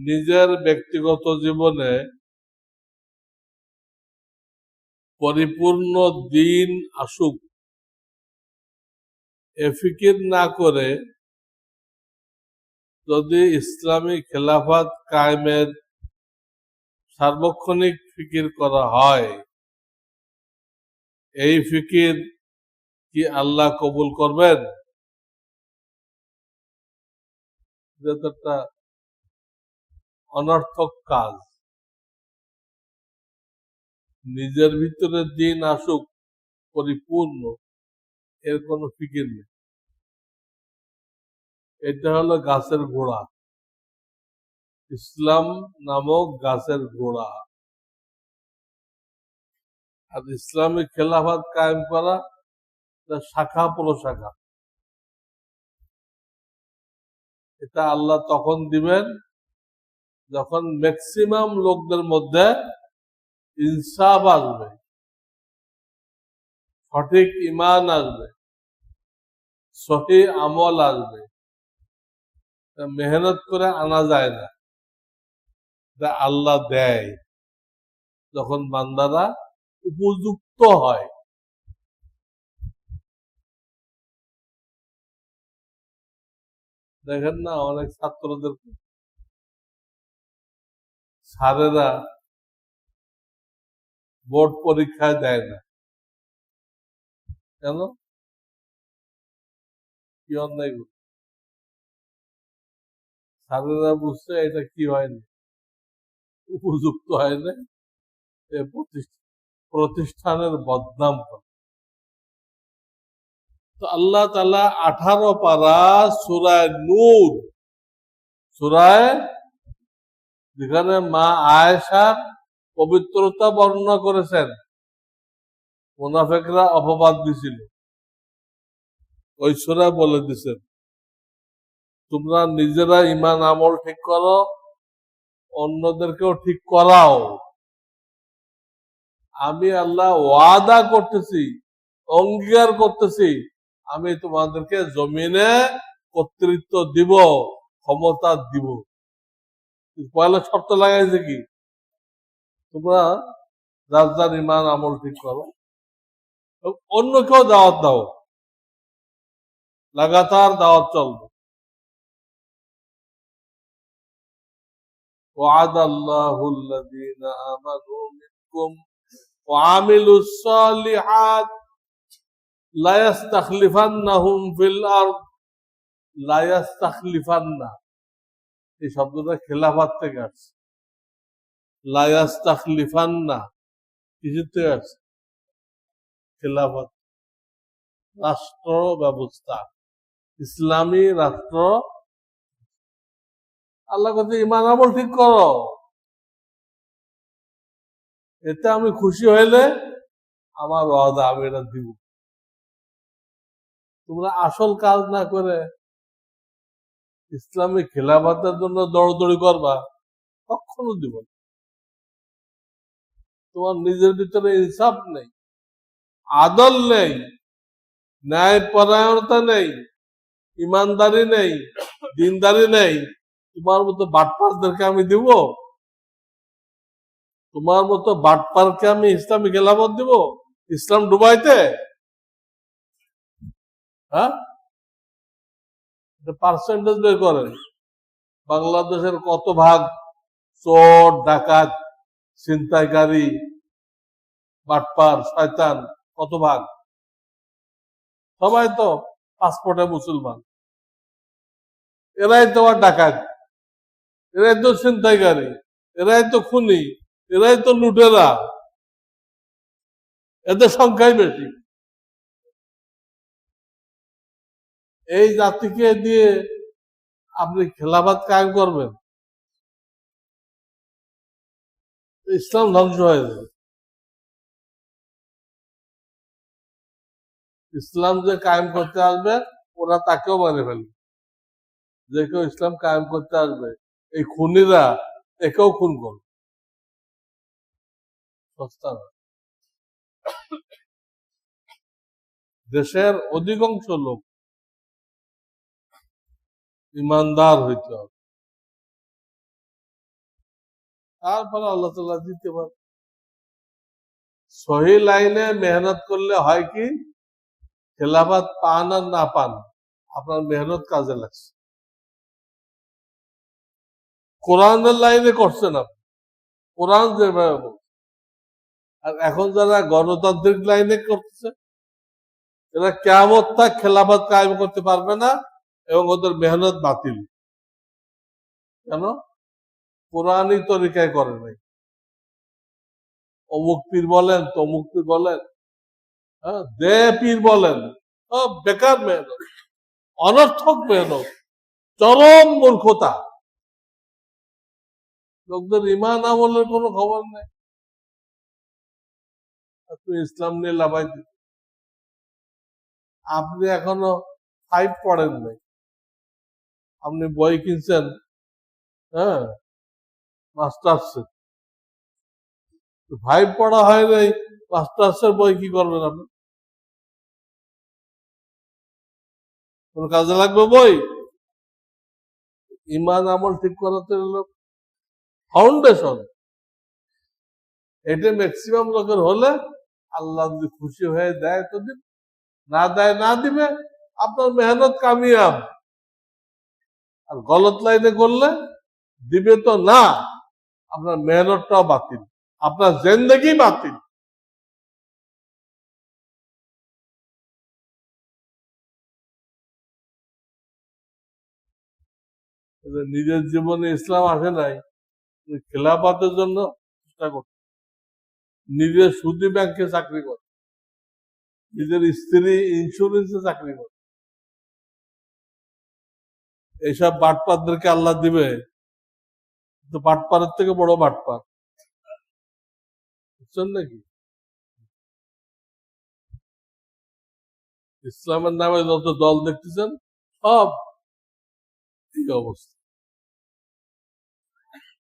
নিজের ব্যক্তিগত জীবনে পরিপূর্ণ দিন আসুক এ ফিকির না করে যদি ইসলামী খেলাফত কায়েমের সার্বক্ষণিক ফিকির করা হয়, এই ফিকির কি আল্লাহ কবুল করবেন? যেটা একটা অনর্থক কাজ। নিজের ভিতরে দিন আসুক পরিপূর্ণ, এর কোনো ফিকির নেই। এটা হলো গাছের গোড়া, ইসলাম নামক গাছের গোড়া। আর ইসলামিক খেলাফত কায়েম করা শাখা প্রশাখা। এটা আল্লাহ তখন দিবেন যখন ম্যাক্সিমাম লোকদের মধ্যে ইনসাফ আসবে, সঠিক ঈমান আসবে, সঠিক আমল আসবে। মেহনত করে আনা যায় না, আল্লাহ দেয় যখন বান্দারা উপযুক্ত হয়। দেখেন না, অনেক ছাত্রদের স্যারেরা বোর্ড পরীক্ষায় দেয় না কেন? কি অন্যায়? স্যারেরা বুঝছে এটা কি হয়নি, উপযুক্ত হয়নি, প্রতিষ্ঠানের বদনাম করে। তো আল্লাহ তাআলা 18 পারা সূরা নূর, সূরায় যেখানে মা আয়েশার পবিত্রতা বর্ণনা করেছেন, মুনাফিকরা অপবাদ দিছিল, ওই সূরা বলে দিছেন তোমরা নিজেরা ঈমান আমল ঠিক করো, অন্যদেরকেও ঠিক করাও। আমি আল্লাহ ওয়াদা করতেছি, অঙ্গীকার করতেছি, আমি তোমাদেরকে জমিনে কর্তৃত্ব দিব, ক্ষমতা দিব। পয়লা শর্ত লাগাইছে কি? তোমরা যার যার ঈমান আমল ঠিক করো, অন্যকেও দাওয়াত দাও, লাগাতার দাওয়াত চলবে। وعد الله الذين آمنوا منكم وعملوا الصالحات لا يستخلفنهم في الأرض لا يستخلفن, এই শব্দটা খেলাফত থেকে আসছে। লা ইস্তাখলিফান্না কিসের থেকে আসছে? খেলাফত, রাষ্ট্র ব্যবস্থা, ইসলামী রাষ্ট্র। আল্লাহ কাছে ঈমান আমল ঠিক করো, এতে আমি খুশি হইলে আমার ওয়াদা আমি এটা দিব। তোমরা আসল কাজ না করে ইসলামী খেলাফতের জন্য দৌড়দৌড়ি করবা, কখনো দিব না। তোমার নিজের ভিতরে ইনসাফ নেই, আদল নেই, ন্যায় পরায়ণতা নেই, ইমানদারি নেই, দিনদারি নেই। তোমার মতো বাটপারদেরকে আমি দিব? তোমার মতো বাটপারকে আমি ইসলামী খেলাফত দিব? ইসলাম ডুবাইতে? হ্যাঁ, পার্সেন্টেজ বের করেন। বাংলাদেশের কত ভাগ চোর, ডাকাত, ছিনতাইকারী, বাটপার, শয়তান, কত ভাগ? সবাই তো পাসপোর্টে মুসলমান। এরাই তো আর ডাকাত, এরাই তো ছিনতাইকারী, এরাই তো খুনি, এরাই তো লুটেরা। এদের সংখ্যাই বেশি। এই জাতিকে দিয়ে আপনি খেলাফত কায়েম করবেন, ইসলাম ধ্বংস হয়ে যাবে। ইসলাম যে কায়েম করতে আসবে ওরা তাকেও মেরে ফেলবে। যে কেউ ইসলাম কায়েম করতে আসবে, এই খুনিরা একেও খুন করবে। সস্তা না। দেশের অধিকাংশ লোক ইমানদার হইতে হবে। তারপরে আল্লাহ তাআলা দিতে পারে। সহি লাইনে মেহনত করলে হয় কি, খেলাফত পান আর না পান, আপনার মেহনত কাজে লাগছে। কোরআনের লাইনে করছেন আপনি, কোরআন যেভাবে বলছে। আর এখন যারা গণতান্ত্রিক লাইনে করতেছে, এরা কিয়ামত তক খেলাফত কায়েম করতে পারবে না এবং ওদের মেহনত বাতিল। কেন? কোরআনই তরিকায় করে নাই। অমুক পীর বলেন, তমুক পীর বলেন, হ্যাঁ, দে পীর বলেন, সব বেকার মেহনত, অনর্থক মেহনত, চরম মূর্খতা। লোকদের ইমান আমলের কোনো খবর নেই। আপনি ইসলাম নিয়ে লাভাই দিচ্ছেন। আপনি এখনো 5 পড়েন নাই, আপনি বই কিনছেন, হ্যাঁ, মাস্টার্সের। 5 পড়া হয় নাই, মাস্টার্সের বই কি করবেন আপনি? কোন কাজে লাগবে বই? ইমান আমল ঠিক করাতে হলো ফাউন্ডেশন। এটা ম্যাক্সিমাম লোকের হলে আল্লাহ যদি খুশি হয়ে দেয় তো দিন, না দেয় না দিবে, আপনার মেহনত কামিয়াব। আর গলত লাইনে করলে দিবে তো না, আপনার মেহনতটাও বাতিল, আপনার জিন্দেগি বাতিল। নিজের জীবনে ইসলাম আসে নাই, খেলাফতের জন্য চেষ্টা করতে, নিজের সুদী ব্যাংকে চাকরি করে, নিজের স্ত্রী ইন্স্যুরেন্সে চাকরি করে, এইসব বাটপারদেরকে আল্লাহ দিবে তো বাটপারের থেকে বড় বাটপার, বুঝছেন নাকি? ইসলামের নামে যত দল দেখতেছেন সব এই অবস্থা।